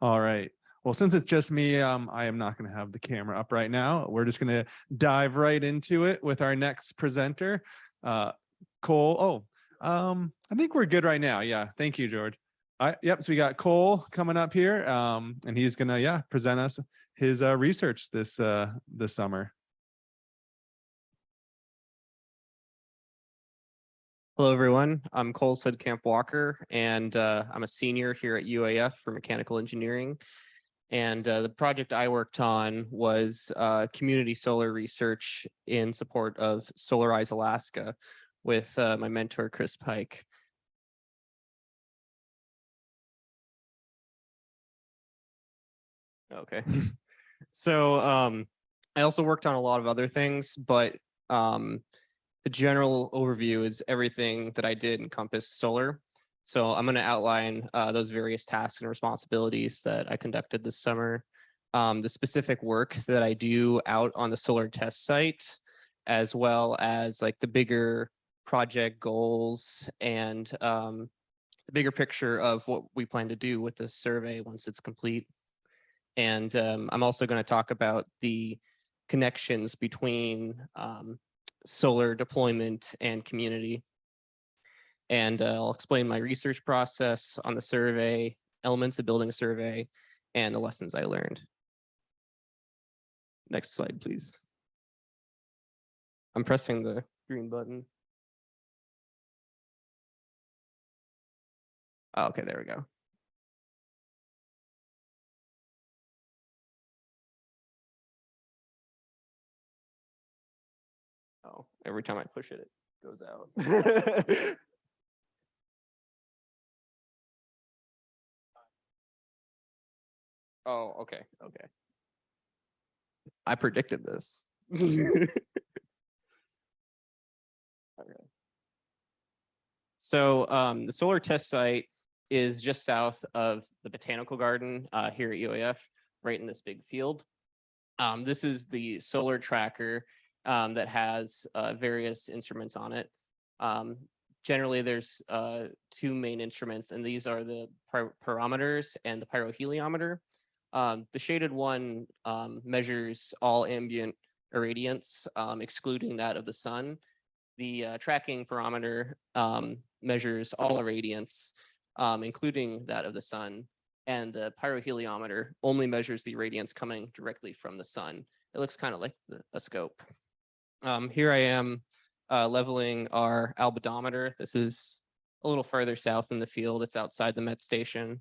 All right. Well, since it's just me, I am not going to have the camera up right now. We're just going to dive right into it with our next presenter, Cole. I think we're good right now. Yeah. Thank you, George. Yep. So we got Cole coming up here, and he's going to, present us his research this summer. Hello, everyone. I'm Cole Sudkamp-Walker, and I'm a senior here at UAF for mechanical engineering. And the project I worked on was community solar research in support of Solarize Alaska with my mentor, Chris Pike. Okay. So I also worked on a lot of other things, but the general overview is everything that I did encompass solar. So I'm going to outline those various tasks and responsibilities that I conducted this summer, the specific work that I do out on the solar test site, as well as like the bigger project goals and the bigger picture of what we plan to do with this survey once it's complete. And I'm also going to talk about the connections between solar deployment and community. And I'll explain my research process on the survey, elements of building a survey, and the lessons I learned. Next slide, please. I'm pressing the green button. Oh, okay, there we go. Oh, every time I push it, it goes out. Oh, okay. I predicted this. Okay. So the solar test site is just south of the botanical garden here at UAF, right in this big field. This is the solar tracker that has various instruments on it. Generally, there's two main instruments, and these are the pyrometers and the pyroheliometer. The shaded one measures all ambient irradiance, excluding that of the sun. The tracking parameter measures all irradiance, including that of the sun. And the pyroheliometer only measures the irradiance coming directly from the sun. It looks kind of like a scope. Here I am leveling our albedometer. This is a little further south in the field. It's outside the Met station.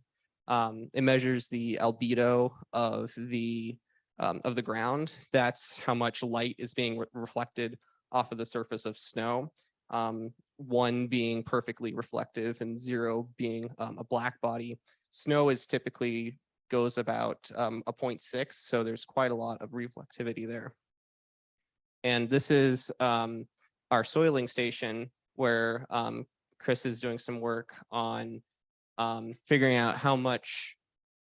It measures the albedo of the ground. That's how much light is being reflected off of the surface of snow. 1 being perfectly reflective and 0 being a black body. Snow is typically goes about a 0.6, so there's quite a lot of reflectivity there. And this is our soiling station where Chris is doing some work on figuring out how much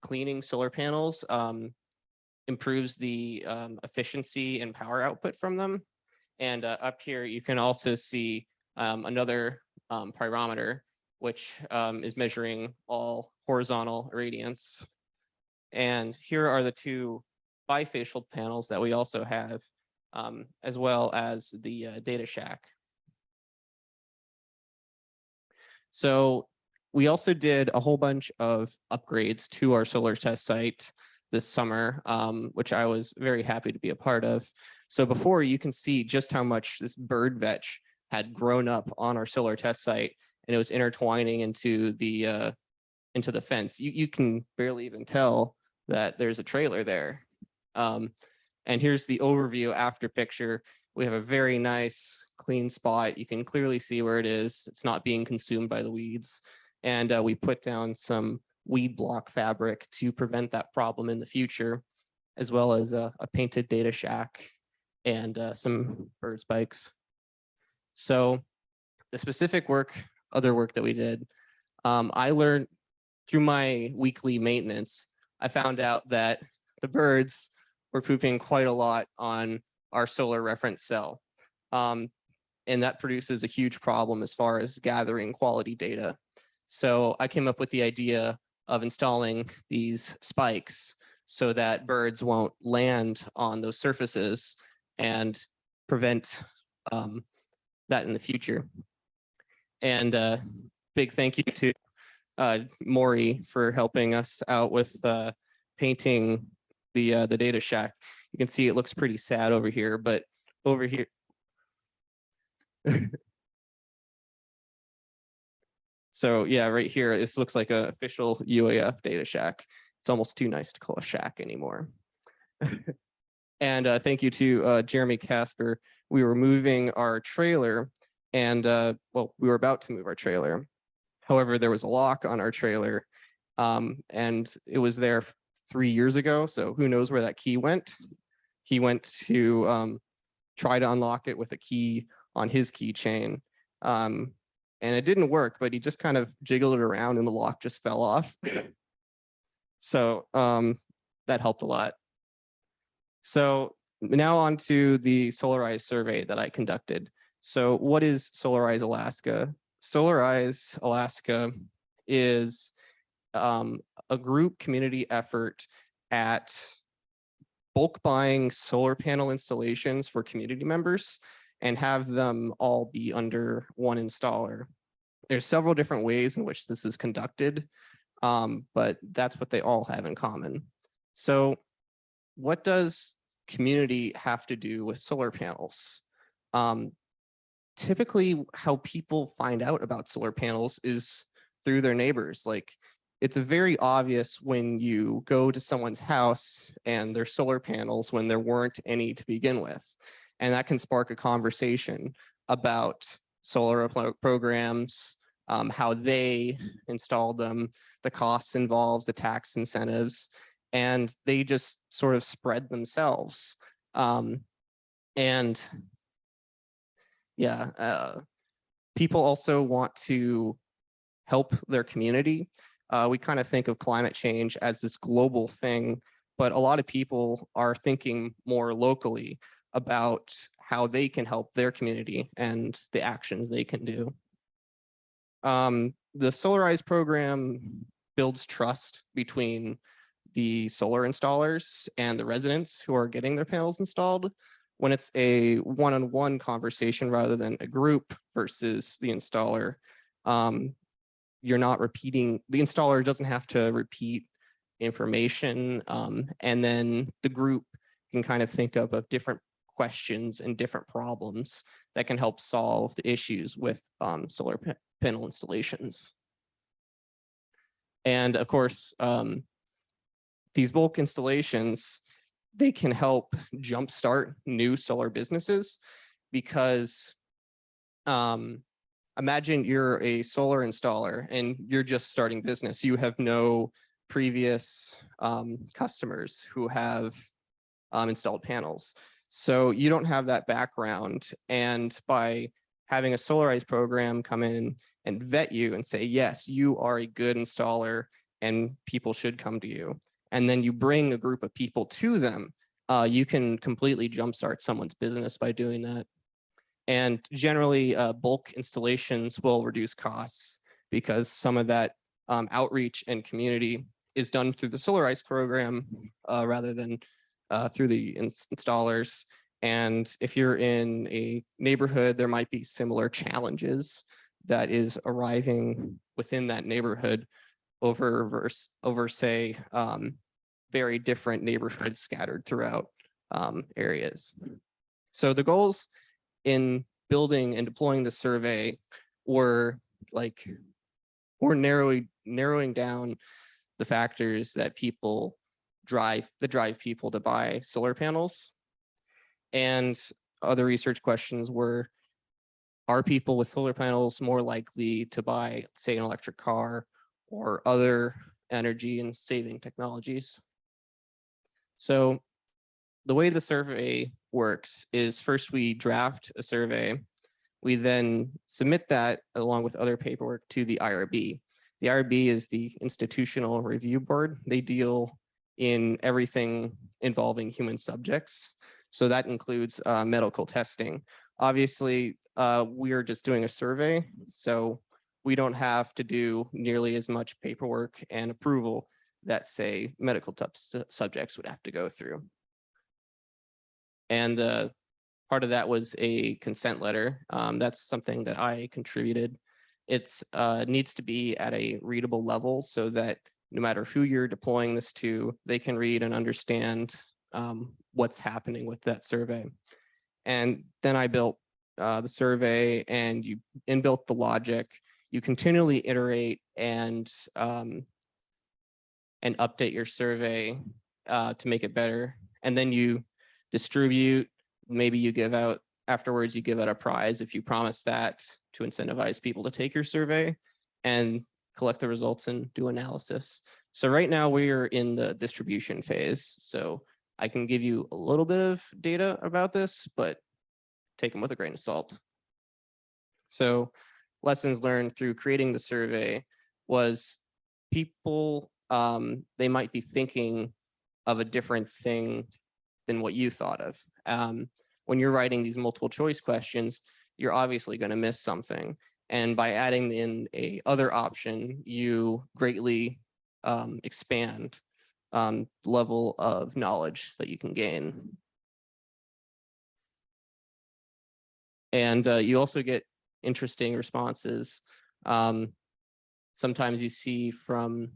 cleaning solar panels improves the efficiency and power output from them. And up here, you can also see another pyrometer, which is measuring all horizontal irradiance. And here are the 2 bifacial panels that we also have, as well as the data shack. So we also did a whole bunch of upgrades to our solar test site this summer, which I was very happy to be a part of. So before, you can see just how much this bird vetch had grown up on our solar test site, and it was intertwining into the fence. You can barely even tell that there's a trailer there. And here's the overview after picture. We have a very nice clean spot. You can clearly see where it is. It's not being consumed by the weeds. And we put down some weed block fabric to prevent that problem in the future, as well as a painted data shack and some bird spikes. So the specific other work that we did, I learned through my weekly maintenance, I found out that the birds were pooping quite a lot on our solar reference cell. And that produces a huge problem as far as gathering quality data. So I came up with the idea of installing these spikes so that birds won't land on those surfaces and prevent that in the future. And big thank you to Maury for helping us out with painting the data shack. You can see it looks pretty sad over here, but over here. So yeah, right here, this looks like an official UAF data shack. It's almost too nice to call a shack anymore. And thank you to Jeremy Casper. We were moving our trailer and well, we were about to move our trailer. However, there was a lock on our trailer and it was there 3 years ago. So who knows where that key went? He went to try to unlock it with a key on his keychain. And it didn't work, but he just kind of jiggled it around and the lock just fell off. So that helped a lot. So now on to the Solarized survey that I conducted. So what is Solarize Alaska? Solarize Alaska is a group community effort at bulk buying solar panel installations for community members and have them all be under one installer. There's several different ways in which this is conducted, but that's what they all have in common. So what does community have to do with solar panels? Typically, how people find out about solar panels is through their neighbors. Like, it's very obvious when you go to someone's house and there's solar panels when there weren't any to begin with. And that can spark a conversation about solar programs, how they installed them, the costs involved, the tax incentives, and they just sort of spread themselves. And yeah, people also want to help their community. We kind of think of climate change as this global thing, but a lot of people are thinking more locally about how they can help their community and the actions they can do. The Solarize program builds trust between the solar installers and the residents who are getting their panels installed. When it's a one-on-one conversation rather than a group versus the installer, you're not repeating, the installer doesn't have to repeat information, and then the group can kind of think of different questions and different problems that can help solve the issues with solar panel installations. And of course, these bulk installations, they can help jumpstart new solar businesses because imagine you're a solar installer and you're just starting business. You have no previous customers who have installed panels. So you don't have that background. And by having a Solarized program come in and vet you and say, yes, you are a good installer and people should come to you. And then you bring a group of people to them, you can completely jumpstart someone's business by doing that. And generally, bulk installations will reduce costs because some of that outreach and community is done through the Solarized program rather than through the installers. And if you're in a neighborhood, there might be similar challenges that is arriving within that neighborhood over say, very different neighborhoods scattered throughout areas. So the goals in building and deploying the survey were narrowing down the factors that drive people to buy solar panels. And other research questions were, are people with solar panels more likely to buy, say, an electric car or other energy and saving technologies? So the way the survey works is first we draft a survey. We then submit that along with other paperwork to the IRB. The IRB is the Institutional Review Board. They deal in everything involving human subjects. So that includes medical testing. Obviously, we are just doing a survey. So we don't have to do nearly as much paperwork and approval that, say, medical subjects would have to go through. And part of that was a consent letter. That's something that I contributed. It needs to be at a readable level so that no matter who you're deploying this to, they can read and understand what's happening with that survey. And then I built the survey, and you inbuilt the logic. You continually iterate and update your survey to make it better. And then you distribute. Maybe you give out afterwards. You give out a prize if you promise that, to incentivize people to take your survey and collect the results and do analysis. So right now we are in the distribution phase. So I can give you a little bit of data about this, but take them with a grain of salt. So lessons learned through creating the survey was people, they might be thinking of a different thing than what you thought of. When you're writing these multiple choice questions, you're obviously going to miss something. And by adding in a other option, you greatly expand level of knowledge that you can gain. And you also get interesting responses. Sometimes you see from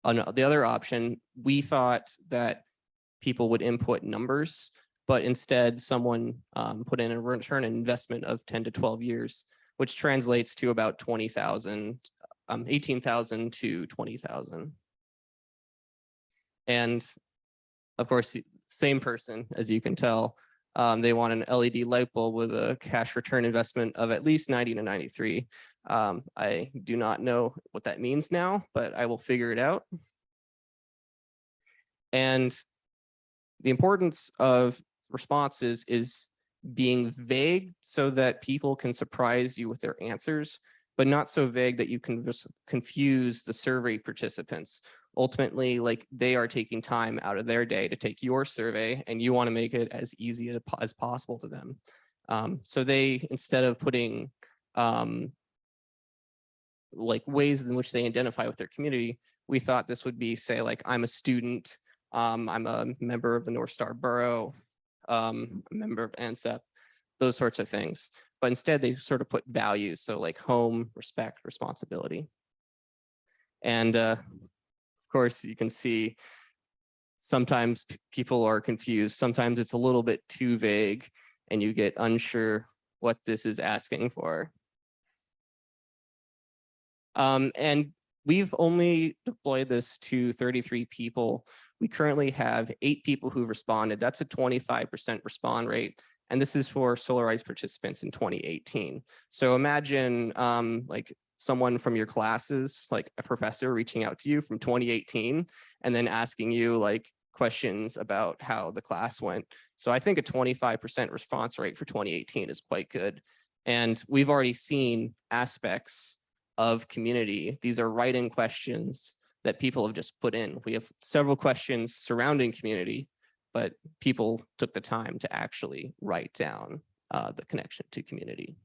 the other option, we thought that people would input numbers, but instead someone put in a return on investment of 10 to 12 years, which translates to about 20,000, 18,000 to 20,000. And of course, same person, as you can tell, they want an LED light bulb with a cash return investment of at least 90 to 93. I do not know what that means now, but I will figure it out. And the importance of responses is being vague so that people can surprise you with their answers, but not so vague that you can just confuse the survey participants. Ultimately, like, they are taking time out of their day to take your survey, and you want to make it as easy as possible to them. So they, instead of putting like ways in which they identify with their community, we thought this would be, say, like, I'm a student, I'm a member of the North Star Borough, a member of ACEP, those sorts of things. But instead, they sort of put values, so like home, respect, responsibility. And of course, you can see sometimes people are confused. Sometimes it's a little bit too vague, and you get unsure what this is asking for. And we've only deployed this to 33 people. We currently have 8 people who responded. That's a 25% respond rate. And this is for Solarize participants in 2018. So imagine like someone from your classes, like a professor reaching out to you from 2018 and then asking you like questions about how the class went. So I think a 25% response rate for 2018 is quite good. And we've already seen aspects of community. These are write-in questions that people have just put in. We have several questions surrounding community, but people took the time to actually write down the connection to community.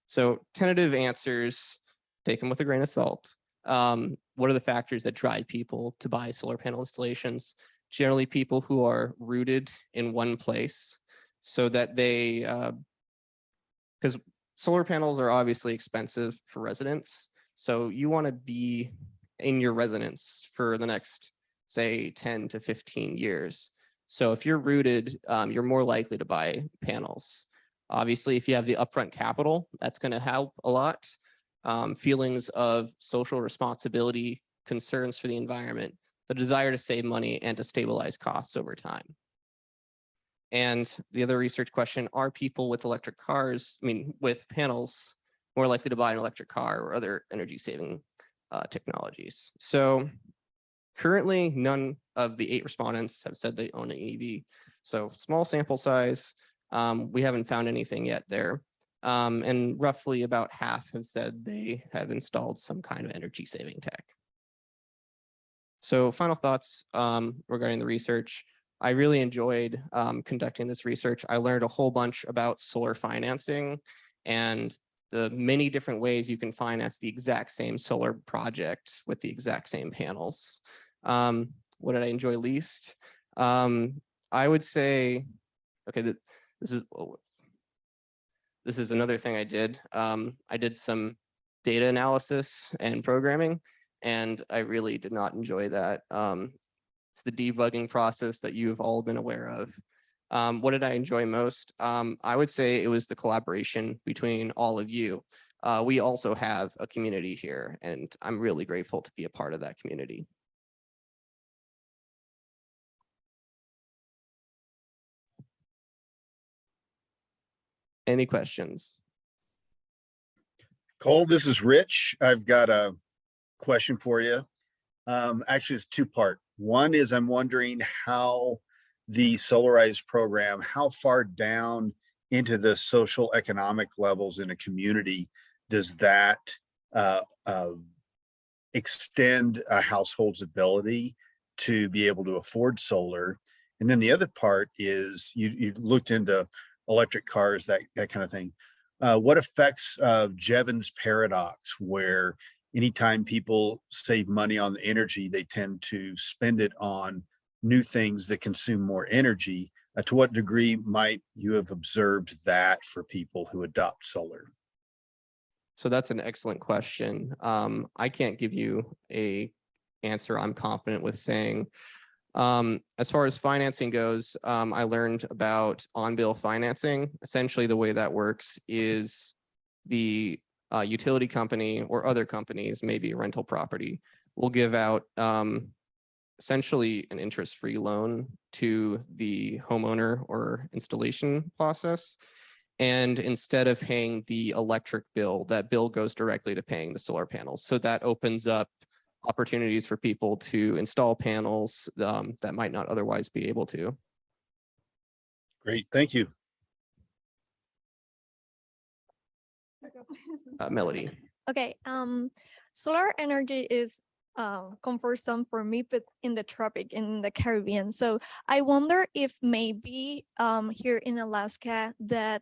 So tentative answers, take them with a grain of salt. What are the factors that drive people to buy solar panel installations? Generally, people who are rooted in one place, so that they, because solar panels are obviously expensive for residents. So you want to be in your residence for the next, say, 10 to 15 years. So if you're rooted, you're more likely to buy panels. Obviously, if you have the upfront capital, that's going to help a lot. Feelings of social responsibility, concerns for the environment, the desire to save money and to stabilize costs over time. And the other research question, are people with electric cars, with panels, more likely to buy an electric car or other energy saving technologies? So currently, none of the 8 respondents have said they own an EV. So small sample size, we haven't found anything yet there. And roughly about half have said they have installed some kind of energy saving tech. So final thoughts regarding the research. I really enjoyed conducting this research. I learned a whole bunch about solar financing and the many different ways you can finance the exact same solar project with the exact same panels. What did I enjoy least? I would say, okay, this is another thing I did. I did some data analysis and programming, and I really did not enjoy that. It's the debugging process that you've all been aware of. What did I enjoy most? I would say it was the collaboration between all of you. We also have a community here, and I'm really grateful to be a part of that community. Any questions? Cole, this is Rich. I've got a question for you. Actually, it's two-part. One is I'm wondering how the Solarize program, how far down into the social economic levels in a community does that extend a household's ability to be able to afford solar? And then the other part is you looked into electric cars, that kind of thing. What affects Jevons paradox, where anytime people save money on the energy, they tend to spend it on new things that consume more energy? To what degree might you have observed that for people who adopt solar? So that's an excellent question. I can't give you a answer I'm confident with saying. As far as financing goes, I learned about on-bill financing. Essentially, the way that works is the utility company or other companies, maybe a rental property, will give out essentially an interest-free loan to the homeowner or installation process. And instead of paying the electric bill, that bill goes directly to paying the solar panels. So that opens up opportunities for people to install panels that might not otherwise be able to. Great, thank you. Melody. Okay, solar energy is cumbersome for me, but in the tropic, in the Caribbean. So I wonder if maybe here in Alaska, the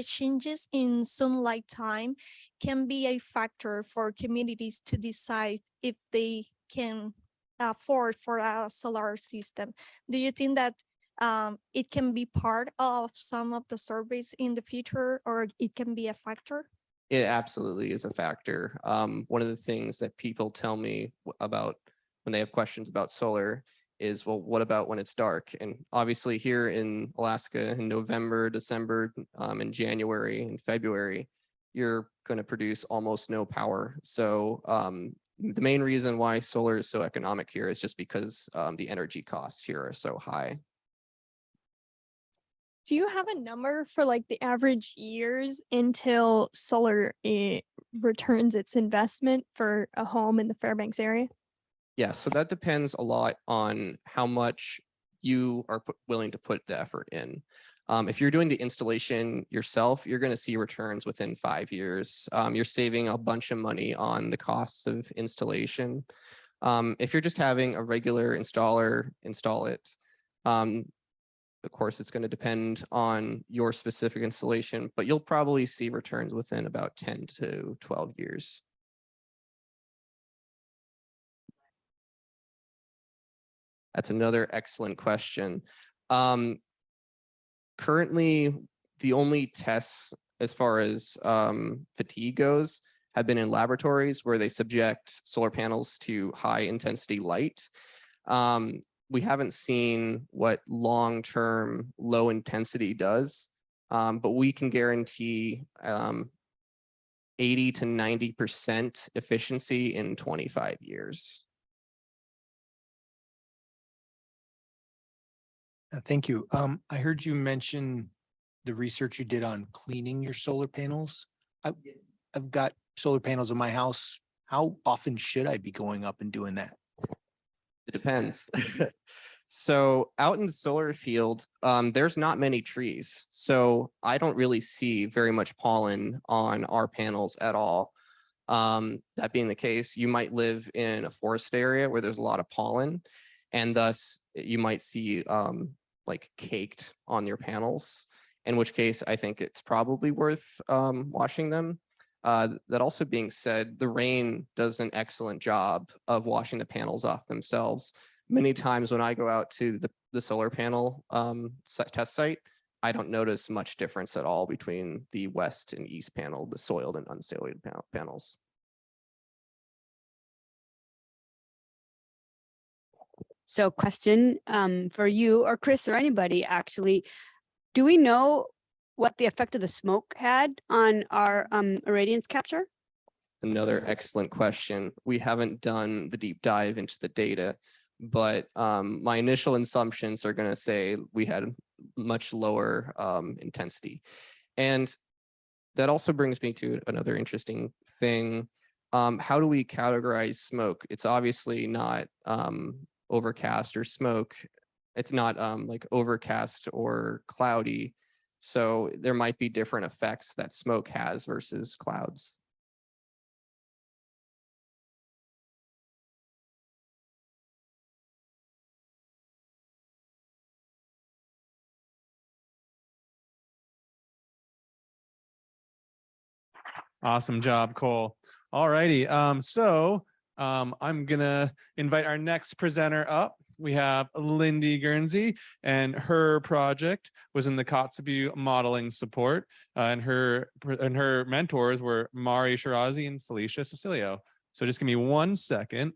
changes in sunlight time can be a factor for communities to decide if they can afford for a solar system. Do you think that it can be part of some of the surveys in the future, or it can be a factor? It absolutely is a factor. One of the things that people tell me about when they have questions about solar is, well, what about when it's dark? And obviously here in Alaska in November, December, and January and February, you're going to produce almost no power. So the main reason why solar is so economic here is just because the energy costs here are so high. Do you have a number for like the average years until solar returns its investment for a home in the Fairbanks area? Yeah, so that depends a lot on how much you are willing to put the effort in. If you're doing the installation yourself, you're going to see returns within 5 years. You're saving a bunch of money on the costs of installation. If you're just having a regular installer install it, of course, it's going to depend on your specific installation, but you'll probably see returns within about 10 to 12 years. That's another excellent question. Currently, the only tests as far as fatigue goes have been in laboratories where they subject solar panels to high intensity light. We haven't seen what long-term low intensity does, but we can guarantee 80 to 90% efficiency in 25 years. Thank you. I heard you mention the research you did on cleaning your solar panels. I've got solar panels in my house. How often should I be going up and doing that? It depends. So out in the solar field, there's not many trees. So I don't really see very much pollen on our panels at all. That being the case, you might live in a forest area where there's a lot of pollen, and thus you might see like caked on your panels, in which case I think it's probably worth washing them. That also being said, the rain does an excellent job of washing the panels off themselves. Many times when I go out to the solar panel test site, I don't notice much difference at all between the west and east panel, the soiled and unsoiled panels. So question for you or Chris or anybody actually, do we know what the effect of the smoke had on our irradiance capture? Another excellent question. We haven't done the deep dive into the data, but my initial assumptions are going to say we had much lower intensity. And that also brings me to another interesting thing. How do we categorize smoke? It's obviously not overcast or smoke. It's not like overcast or cloudy. So there might be different effects that smoke has versus clouds. Awesome job, Cole. All righty. So I'm gonna invite our next presenter up. We have Lindy Guernsey, and her project was in the Kotzebue modeling support, and her mentors were Mari Shirazi and Felicia Cecilio. So just give me 1 second.